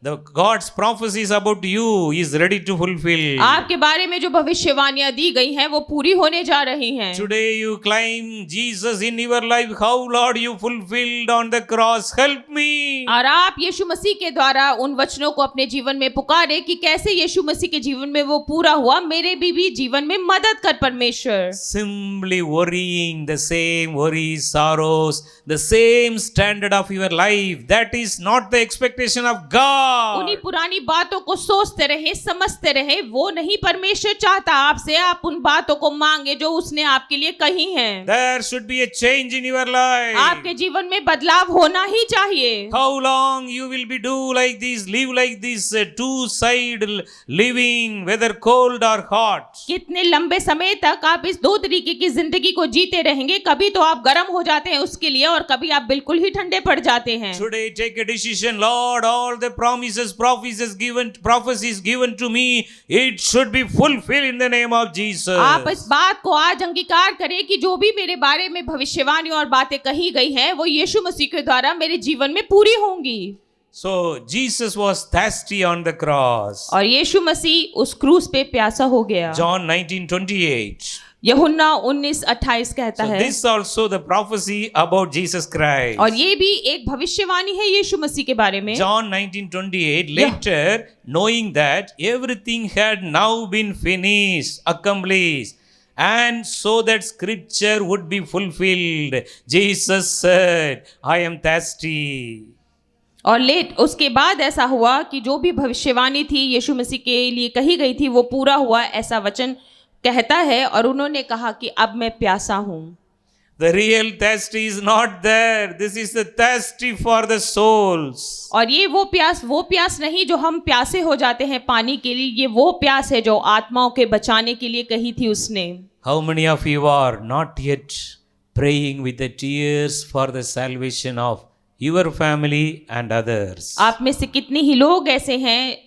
The God's prophecies about you is ready to fulfill. आपके बारे में जो भविष्यवाणियां दी गई हैं वो पूरी होने जा रही हैं। Today you claim Jesus in your life. How Lord you fulfilled on the cross. Help me. और आप यीशु मसीह के द्वारा उन वचनों को अपने जीवन में पुकारे कि कैसे यीशु मसीह के जीवन में वो पूरा हुआ, मेरे भी जीवन में मदद कर परमेश्वर। Simply worrying the same worries, sorrows, the same standard of your life. That is not the expectation of God. उन्हीं पुरानी बातों को सोचते रहे, समझते रहे, वो नहीं परमेश्वर चाहता आपसे। आप उन बातों को मांगे जो उसने आपके लिए कही हैं। There should be a change in your life. आपके जीवन में बदलाव होना ही चाहिए। How long you will be do like this, live like this, two-side living, whether cold or hot. कितने लंबे समय तक आप इस दो तरीके की जिंदगी को जीते रहेंगे? कभी तो आप गर्म हो जाते हैं उसके लिए और कभी आप बिल्कुल ही ठंडे पड़ जाते हैं। Today take a decision, Lord, all the prophecies given to me, it should be fulfilled in the name of Jesus. आप इस बात को आज अंगीकार करें कि जो भी मेरे बारे में भविष्यवाणी और बातें कही गई हैं वो यीशु मसीह के द्वारा मेरे जीवन में पूरी होंगी। So Jesus was thirsty on the cross. और यीशु मसीह उस क्रूस पे प्यासा हो गया। John 19:28. यूहन्ना 19:28 कहता है। This also the prophecy about Jesus Christ. और ये भी एक भविष्यवाणी है यीशु मसीह के बारे में। John 19:28. Later, knowing that everything had now been finished, accomplished, and so that scripture would be fulfilled, Jesus said, I am thirsty. और लेट उसके बाद ऐसा हुआ कि जो भी भविष्यवाणी थी यीशु मसीह के लिए कही गई थी वो पूरा हुआ, ऐसा वचन कहता है। और उन्होंने कहा कि अब मैं प्यासा हूँ। The real thirst is not there. This is the thirsty for the souls. और ये वो प्यास नहीं जो हम प्यासे हो जाते हैं पानी के लिए, ये वो प्यास है जो आत्माओं के बचाने के लिए कही थी उसने। How many of you are not yet praying with the tears for the salvation of your family and others? आप में से कितने ही लोग ऐसे हैं,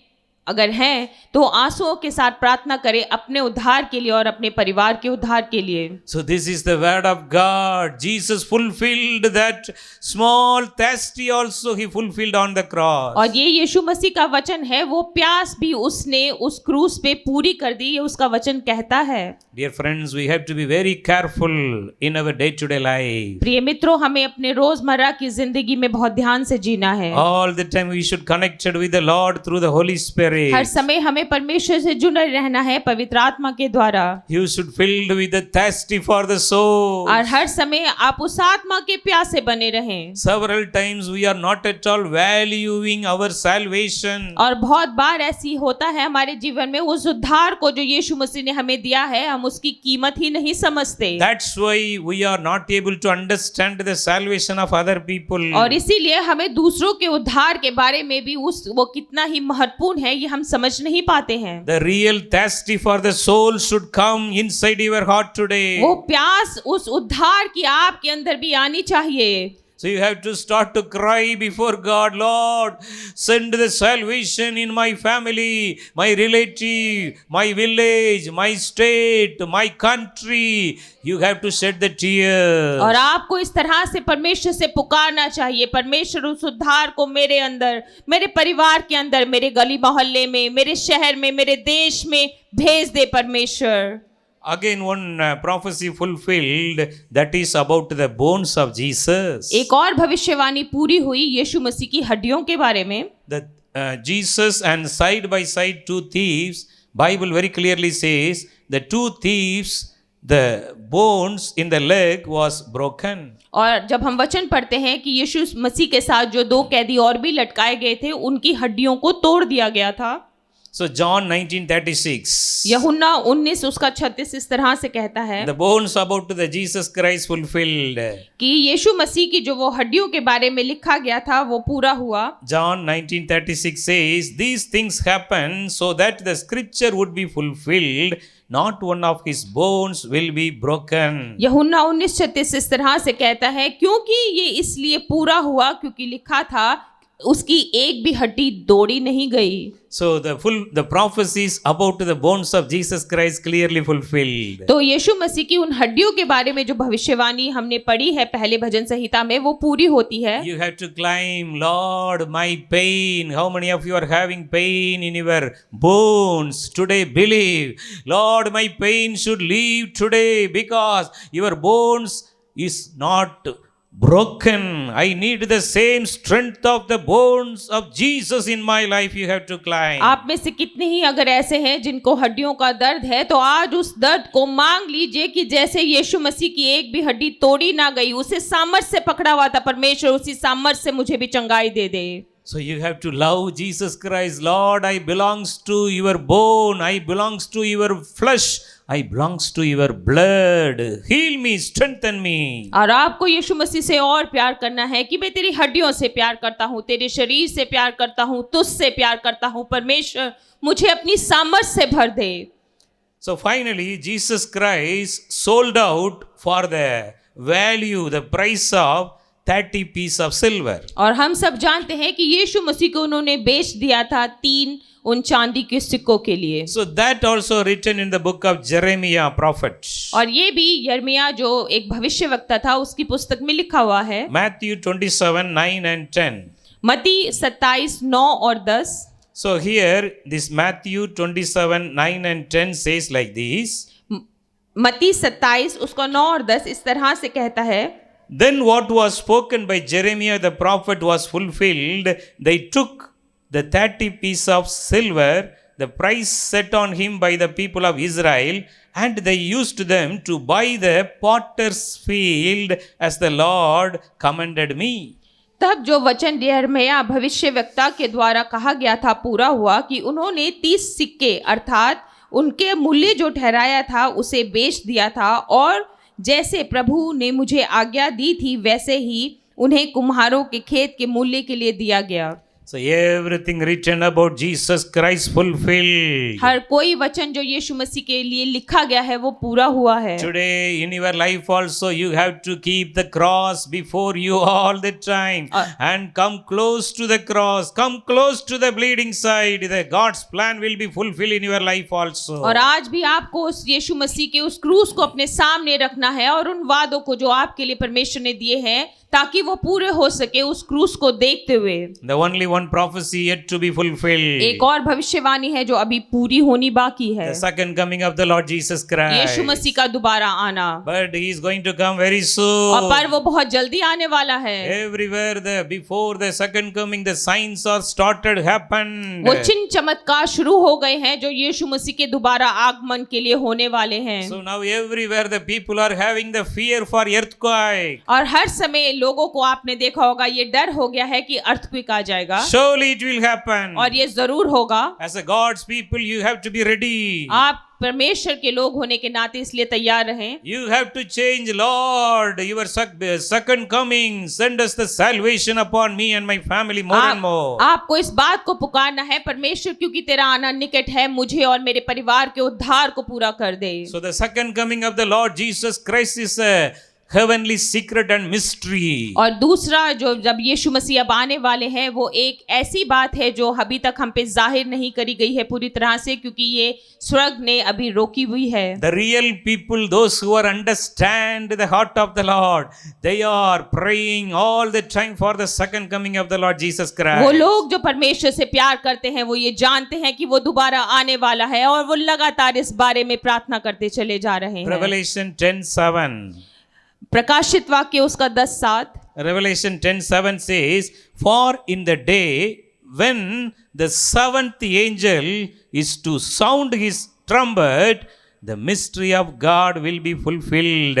अगर हैं तो आंसुओं के साथ प्रार्थना करें अपने उद्धार के लिए और अपने परिवार के उद्धार के लिए। So this is the word of God. Jesus fulfilled that small thirsty also he fulfilled on the cross. और ये यीशु मसीह का वचन है, वो प्यास भी उसने उस क्रूस पे पूरी कर दी, ये उसका वचन कहता है। Dear friends, we have to be very careful in our day-to-day life. प्रिय मित्रों, हमें अपने रोजमर्रा की जिंदगी में बहुत ध्यान से जीना है। All the time we should connected with the Lord through the Holy Spirit. हर समय हमें परमेश्वर से जुड़े रहना है पवित्र आत्मा के द्वारा। You should filled with the thirsty for the soul. और हर समय आप उस आत्मा के प्यासे बने रहें। Several times we are not at all valuing our salvation. और बहुत बार ऐसी होता है हमारे जीवन में, उस उद्धार को जो यीशु मसीह ने हमें दिया है हम उसकी कीमत ही नहीं समझते। That's why we are not able to understand the salvation of other people. और इसीलिए हमें दूसरों के उद्धार के बारे में भी वो कितना ही महत्वपूर्ण है ये हम समझ नहीं पाते हैं। The real thirsty for the soul should come inside your heart today. वो प्यास उस उद्धार की आपके अंदर भी आनी चाहिए। So you have to start to cry before God, Lord, send the salvation in my family, my relative, my village, my state, my country. You have to shed the tears. और आपको इस तरह से परमेश्वर से पुकारना चाहिए, परमेश्वर उस उद्धार को मेरे अंदर, मेरे परिवार के अंदर, मेरे गली मोहल्ले में, मेरे शहर में, मेरे देश में भेज दे परमेश्वर। Again one prophecy fulfilled, that is about the bones of Jesus. एक और भविष्यवाणी पूरी हुई यीशु मसीह की हड्डियों के बारे में। That Jesus and side by side two thieves, Bible very clearly says the two thieves, the bones in the leg was broken. और जब हम वचन पढ़ते हैं कि यीशु मसीह के साथ जो दो कैदी और भी लटकाए गए थे उनकी हड्डियों को तोड़ दिया गया था। So John 19:36. यूहन्ना 19 उसका 36 इस तरह से कहता है The bones about the Jesus Christ fulfilled. कि यीशु मसीह की जो वो हड्डियों के बारे में लिखा गया था वो पूरा हुआ। John 19:36 says, these things happen so that the scripture would be fulfilled, not one of his bones will be broken. यूहन्ना 19:36 इस तरह से कहता है, क्योंकि ये इसलिए पूरा हुआ क्योंकि लिखा था उसकी एक भी हड्डी तोड़ी नहीं गई। So the prophecies about the bones of Jesus Christ clearly fulfilled. तो यीशु मसीह की उन हड्डियों के बारे में जो भविष्यवाणी हमने पढ़ी है पहले भजन संहिता में वो पूरी होती है। You have to claim, Lord, my pain. How many of you are having pain in your bones? Today believe, Lord, my pain should leave today because your bones is not broken. I need the same strength of the bones of Jesus in my life. You have to climb. आप में से कितने ही अगर ऐसे हैं जिनको हड्डियों का दर्द है तो आज उस दर्द को मांग लीजिए कि जैसे यीशु मसीह की एक भी हड्डी तोड़ी ना गई, उसे सामर्थ्य से पकड़ा हुआ था परमेश्वर, उसी सामर्थ्य से मुझे भी चंगाई दे दे। So you have to love Jesus Christ. Lord, I belongs to your bone. I belongs to your flesh. I belongs to your blood. Heal me, strengthen me. और आपको यीशु मसीह से और प्यार करना है कि मैं तेरी हड्डियों से प्यार करता हूँ, तेरे शरीर से प्यार करता हूँ, तुझसे प्यार करता हूँ। परमेश्वर मुझे अपनी सामर्थ्य से भर दे। So finally, Jesus Christ sold out for the value, the price of 30 pieces of silver. और हम सब जानते हैं कि यीशु मसीह को उन्होंने बेच दिया था 3 उन चांदी के सिक्कों के लिए। So that also written in the book of Jeremiah prophet. और ये भी यिर्मयाह जो एक भविष्यवक्ता था उसकी पुस्तक में लिखा हुआ है। Matthew 27:9 and 10. मत्ती 27:9 और 10। So here this Matthew 27:9 and 10 says like this. मत्ती 27 उसका 9 और 10 इस तरह से कहता है, Then what was spoken by Jeremiah the prophet was fulfilled. They took the 30 pieces of silver, the price set on him by the people of Israel, and they used them to buy the potter's field as the Lord commanded me. तब जो वचन यिर्मयाह भविष्यवक्ता के द्वारा कहा गया था पूरा हुआ कि उन्होंने 30 सिक्के अर्थात उनके मूल्य जो ठहराया था उसे बेच दिया था, और जैसे प्रभु ने मुझे आज्ञा दी थी वैसे ही उन्हें कुम्हारों के खेत के मूल्य के लिए दिया गया। So everything written about Jesus Christ fulfilled. हर कोई वचन जो यीशु मसीह के लिए लिखा गया है वो पूरा हुआ है। Today in your life also you have to keep the cross before you all the time and come close to the cross, come close to the bleeding side. The God's plan will be fulfilled in your life also. और आज भी आपको उस यीशु मसीह के उस क्रूस को अपने सामने रखना है और उन वादों को जो आपके लिए परमेश्वर ने दिए हैं ताकि वो पूरे हो सके उस क्रूस को देखते हुए। The only one prophecy yet to be fulfilled. एक और भविष्यवाणी है जो अभी पूरी होनी बाकी है। The second coming of the Lord Jesus Christ. यीशु मसीह का दोबारा आना। But he is going to come very soon. और पर वो बहुत जल्दी आने वाला है। Everywhere before the second coming the signs are started happen. वो चिन्ह चमत्कार शुरू हो गए हैं जो यीशु मसीह के दोबारा आगमन के लिए होने वाले हैं। So now everywhere the people are having the fear for earthquake. और हर समय लोगों को आपने देखा होगा ये डर हो गया है कि अर्थक्वेक आ जाएगा। Surely it will happen. और ये जरूर होगा। As a God's people you have to be ready. आप परमेश्वर के लोग होने के नाते इसलिए तैयार रहें। You have to change, Lord, your second coming. Send us the salvation upon me and my family more and more. आपको इस बात को पुकारना है परमेश्वर क्योंकि तेरा आना निकट है, मुझे और मेरे परिवार के उद्धार को पूरा कर दे। So the second coming of the Lord Jesus Christ is a heavenly secret and mystery. और दूसरा जो जब यीशु मसीह अब आने वाले हैं वो एक ऐसी बात है जो अभी तक हम पे जाहिर नहीं करी गई है पूरी तरह से क्योंकि ये स्वर्ग ने अभी रोकी हुई है। The real people, those who are understand the heart of the Lord, they are praying all the time for the second coming of the Lord Jesus Christ. वो लोग जो परमेश्वर से प्यार करते हैं वो ये जानते हैं कि वो दोबारा आने वाला है और वो लगातार इस बारे में प्रार्थना करते चले जा रहे हैं। Revelation 10:7. प्रकाशित वाक्य उसका 10:7। Revelation 10:7 says, "For in the day when the seventh angel is to sound his trumpet, the mystery of God will be fulfilled,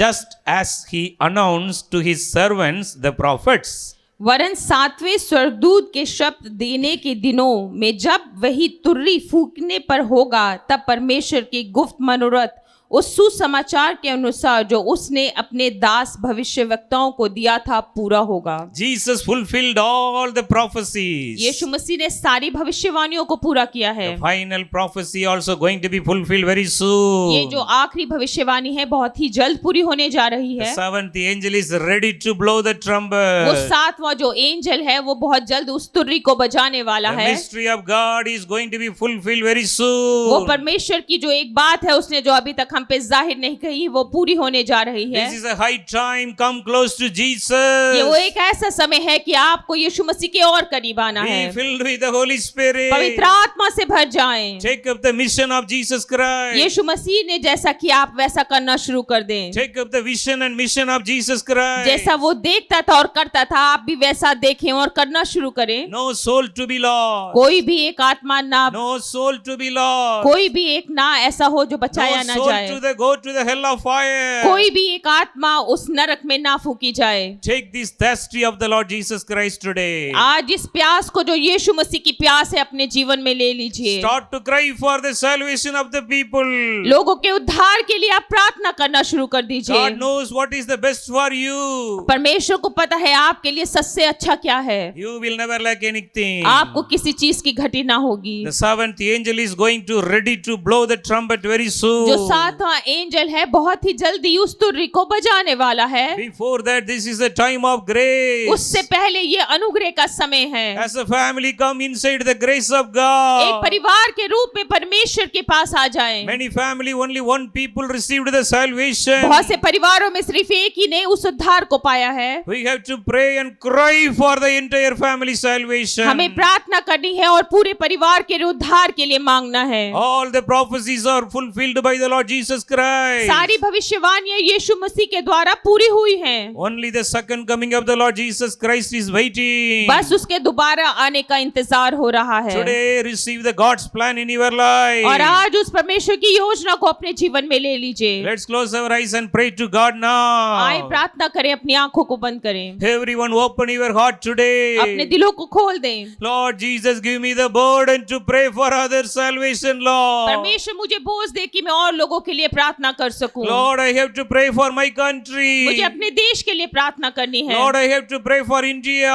just as he announced to his servants the prophets." वरन 7वें स्वर्गदूत के शब्द देने के दिनों में जब वही तुर्री फूकने पर होगा तब परमेश्वर की गुप्त मनोरथ उस सुसमाचार के अनुसार जो उसने अपने दास भविष्यवक्ताओं को दिया था पूरा होगा। Jesus fulfilled all the prophecies. यीशु मसीह ने सारी भविष्यवाणियों को पूरा किया है। The final prophecy also going to be fulfilled very soon. ये जो आखिरी भविष्यवाणी है बहुत ही जल्द पूरी होने जा रही The है। seventh angel is ready to blow the trumpet. वो 7वां जो एंजल है वो बहुत जल्द उस तुर्री को बजाने वाला The है। mystery of God is going to be fulfilled very soon. वो परमेश्वर की जो एक बात है उसने जो अभी तक हम पे जाहिर नहीं कही वो पूरी होने जा रही है। This is a high time. Come close to Jesus. ये वो एक ऐसा समय है कि आपको यीशु मसीह के और करीब आना है। Be filled with the Holy Spirit. पवित्र आत्मा से भर जाएं। Take up the mission of Jesus Christ. यीशु मसीह ने जैसा किया आप वैसा करना शुरू कर दें। Take up the vision and mission of Jesus Christ. जैसा वो देखता था और करता था आप भी वैसा देखें और करना शुरू करें। No soul to be lost. कोई भी एक आत्मा ना, No soul to be lost. कोई भी एक ना ऐसा हो जो बचाया No ना soul जाए। to go to the hell of fire. कोई भी एक आत्मा उस नरक में ना फूकी जाए। Take this thirsty of the Lord Jesus Christ today. आज इस प्यास को जो यीशु मसीह की प्यास है अपने जीवन में ले लीजिए। Start to cry for the salvation of the people. लोगों के उद्धार के लिए आप प्रार्थना करना शुरू कर दीजिए। God knows what is the best for you. परमेश्वर को पता है आपके लिए सबसे अच्छा क्या है। You will never lack anything. आपको किसी चीज की घटी ना होगी। The seventh angel is going to ready to blow the trumpet very soon. जो 7वां एंजल है बहुत ही जल्दी उस तुर्री को बजाने वाला है। Before that, this is a time of grace. उससे पहले ये अनुग्रह का समय है। As a family, come inside the grace of God. एक परिवार के रूप में परमेश्वर के पास आ जाएं। Many family, only one people received the salvation. बहुत से परिवारों में सिर्फ एक ही ने उस उद्धार को पाया है। We have to pray and cry for the entire family salvation. हमें प्रार्थना करनी है और पूरे परिवार के उद्धार के लिए मांगना है। All the prophecies are fulfilled by the Lord Jesus Jesus Christ. सारी भविष्यवाणियां यीशु मसीह के द्वारा पूरी हुई हैं। Only the second coming of the Lord Jesus Christ is waiting. बस उसके दोबारा आने का इंतजार हो रहा है। Today receive the God's plan in your life. और आज उस परमेश्वर की योजना को अपने जीवन में ले लीजिए। Let's close our eyes and pray to God now. आए प्रार्थना करें, अपनी आंखों को बंद करें, Everyone open your heart today. अपने दिलों को खोल दें। Lord Jesus, give me the burden to pray for others' salvation, Lord. परमेश्वर मुझे बोझ दे कि मैं और लोगों के लिए प्रार्थना कर सकूं। Lord, I have to pray for my country. मुझे अपने देश के लिए प्रार्थना करनी है। Lord, I have to pray for India.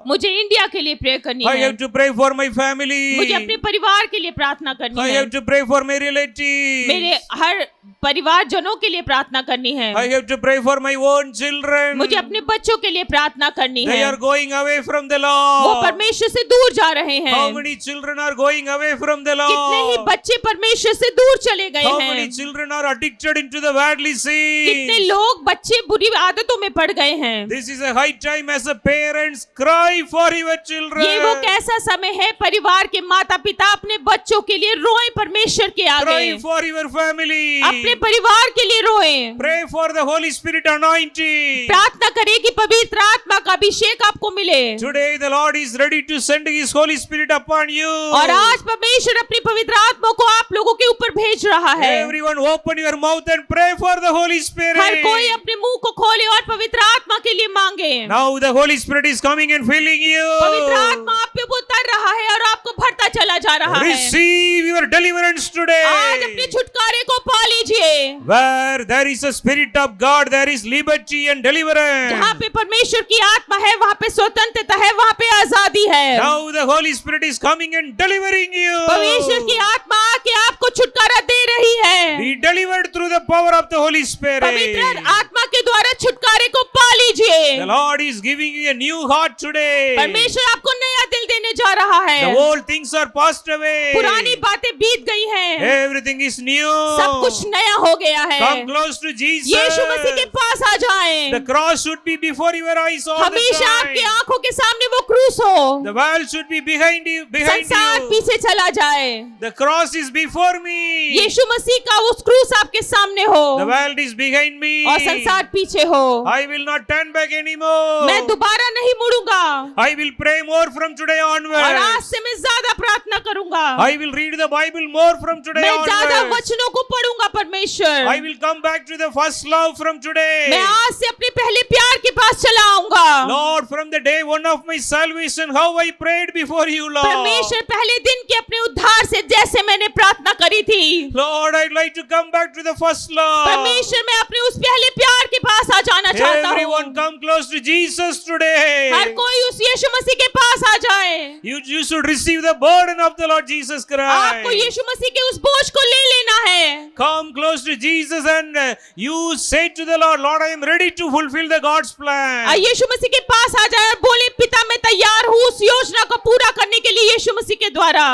मुझे इंडिया के लिए प्रे करनी I है। have to pray for my family. मुझे अपने परिवार के लिए प्रार्थना करनी I है। have to pray for my relatives. मेरे हर परिवार जनों के लिए प्रार्थना करनी है। I have to pray for my own children. मुझे अपने बच्चों के लिए प्रार्थना करनी They है। are going away from the वो Lord. परमेश्वर से दूर जा रहे हैं। How many children are going away from the कितने ही Lord? बच्चे परमेश्वर से दूर चले गए How हैं। many children are addicted into the worldly कितने sins? लोग बच्चे बुरी आदतों में पड़ गए हैं। This is a high time as a parents cry for your children. ये वो कैसा समय है, परिवार के माता पिता अपने बच्चों के लिए रोएं परमेश्वर के आगे, Cry for your family. अपने परिवार के लिए रोएं। Pray for the Holy Spirit anointing. प्रार्थना करें कि पवित्र आत्मा का अभिषेक आपको मिले। Today the Lord is ready to send His Holy Spirit upon you. और आज परमेश्वर अपनी पवित्र आत्मा को आप लोगों के ऊपर भेज रहा है। Everyone open your mouth and pray for the Holy Spirit. हर कोई अपने मुंह को खोले और पवित्र आत्मा के लिए मांगे। Now the Holy Spirit is coming and filling you. पवित्र आत्मा आप पे उतर रहा है और आपको भरता चला जा रहा है। Receive your deliverance today. आज अपने छुटकारे को पा लीजिए। Where there is a Spirit of God, there is liberty and deliverance. जहाँ पे परमेश्वर की आत्मा है वहाँ पे स्वतंत्रता है, वहाँ पे आजादी है। Now the Holy Spirit is coming and delivering you. परमेश्वर की आत्मा आके आपको छुटकारा दे रही है। Be delivered through the power of the Holy Spirit. पवित्र आत्मा के द्वारा छुटकारे को पा लीजिए। The Lord is giving you a new heart today. परमेश्वर आपको नया दिल देने जा रहा है। The old things are passed away. पुरानी बातें बीत गई हैं, Everything is new. सब कुछ नया हो गया है। Come close to Jesus. यीशु मसीह के पास आ जाएं। The cross should be before your eyes all the हमेशा आपकी time. आंखों के सामने वो क्रूस हो, The world should be behind you. संसार पीछे चला जाए। The cross is before me. यीशु मसीह का उस क्रूस आपके सामने हो The world is behind me. और संसार पीछे हो। I will not turn back anymore. मैं दोबारा नहीं मुड़ूंगा I will pray more from today और आज onwards. से मैं ज्यादा प्रार्थना करूंगा। I will read the Bible more from today मैं ज्यादा onwards. वचनों को पढ़ूंगा परमेश्वर। I will come back to the first love from today. मैं आज से अपने पहले प्यार के पास चला आऊंगा। Lord, from the day one of my salvation, how I prayed before you, Lord. परमेश्वर पहले दिन के अपने उद्धार से जैसे मैंने प्रार्थना करी थी, Lord, I'd like to come back to the first love. परमेश्वर मैं अपने उस पहले प्यार के पास आ जाना चाहता Everyone हूँ। come close to Jesus today. हर कोई उस यीशु मसीह के पास आ जाए। You should receive the burden of the Lord Jesus आपको Christ. यीशु मसीह के उस बोझ को ले लेना है। Come close to Jesus and you say to the Lord, Lord, I am ready to fulfill the God's plan. यीशु मसीह के पास आ जाए और बोले, पिता मैं तैयार हूँ उस योजना को पूरा करने के लिए यीशु मसीह के द्वारा।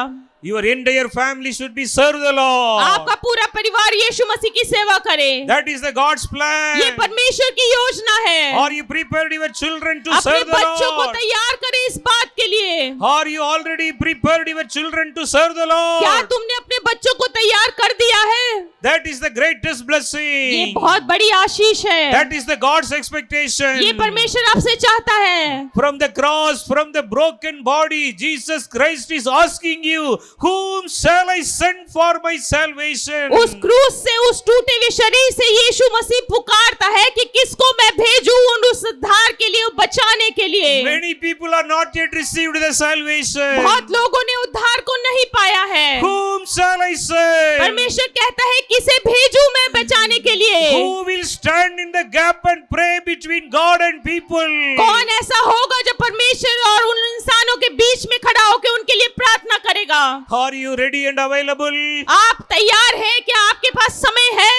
Your entire family should be serve the Lord. आपका पूरा परिवार यीशु मसीह की सेवा करे। That is the God's plan. ये परमेश्वर की योजना है। Are you prepared your children to अपने serve the बच्चों को Lord? तैयार करे इस बात के लिए। Are you already prepared your children to serve the क्या Lord? तुमने अपने बच्चों को तैयार कर दिया है? That is the greatest ये blessing. बहुत बड़ी आशीष है। That is the God's expectation. ये परमेश्वर आपसे चाहता है। From the cross, from the broken body, Jesus Christ is asking you, whom shall I send for my salvation? उस क्रूस से, उस टूटे हुए शरीर से यीशु मसीह पुकारता है कि किसको मैं भेजूं उस उद्धार के लिए, बचाने के लिए। Many people are not yet received the salvation. बहुत लोगों ने उद्धार को नहीं पाया है। Whom shall I send? परमेश्वर कहता है किसे भेजूं मैं बचाने के लिए? Who will stand in the gap and pray between God and people? कौन ऐसा होगा जो परमेश्वर और उन इंसानों के बीच में खड़ा होकर उनके लिए प्रार्थना करेगा? Are you ready and available? आप तैयार हैं? क्या आपके पास समय है?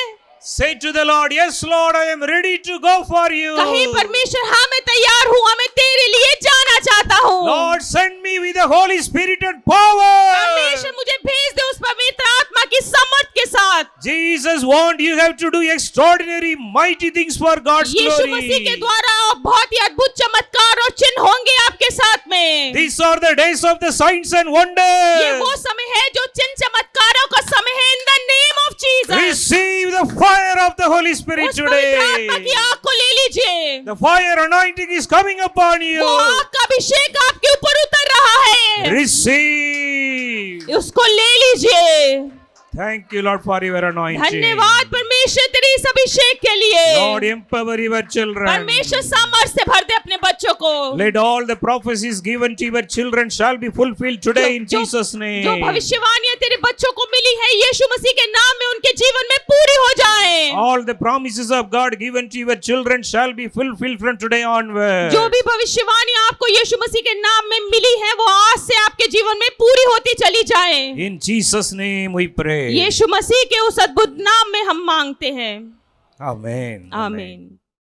Say to the Lord, yes Lord, I am ready to go for you. कहीं परमेश्वर, हाँ मैं तैयार हूँ, मैं तेरे लिए जाना चाहता हूँ। Lord, send me with the Holy Spirit and power. परमेश्वर मुझे भेज दे उस पवित्र आत्मा की समर्थ के साथ। Jesus want you have to do extraordinary mighty things for God's यीशु मसीह के glory. द्वारा बहुत ही अद्भुत चमत्कार और चिन्ह होंगे आपके साथ में। These are the days of the signs and ये wonders. वो समय है जो चिन्ह चमत्कारों का समय है। In the name of Jesus, Receive the fire of the Holy Spirit उस पवित्र आत्मा today. की आग को ले लीजिए। The fire anointing is coming upon वो you. आग का अभिषेक आपके ऊपर उतर रहा है, Receive. उसको ले लीजिए। Thank you, Lord, for your anointing. धन्यवाद परमेश्वर तेरे इस अभिषेक के लिए। Lord, empower your children. परमेश्वर सामर्थ्य से भर दे अपने बच्चों को। Let all the prophecies given to your children shall be fulfilled today in Jesus' जो name. भविष्यवाणियां तेरे बच्चों को मिली है, यीशु मसीह के नाम में उनके जीवन में पूरी हो जाए। All the promises of God given to your children shall be fulfilled from today onward. जो भी भविष्यवाणी आपको यीशु मसीह के नाम में मिली है, वो आज से आपके जीवन में पूरी होती चली जाए। In Jesus' name we pray. यीशु मसीह के उस अद्भुत नाम में हम मांगते हैं। Amen. आमीन।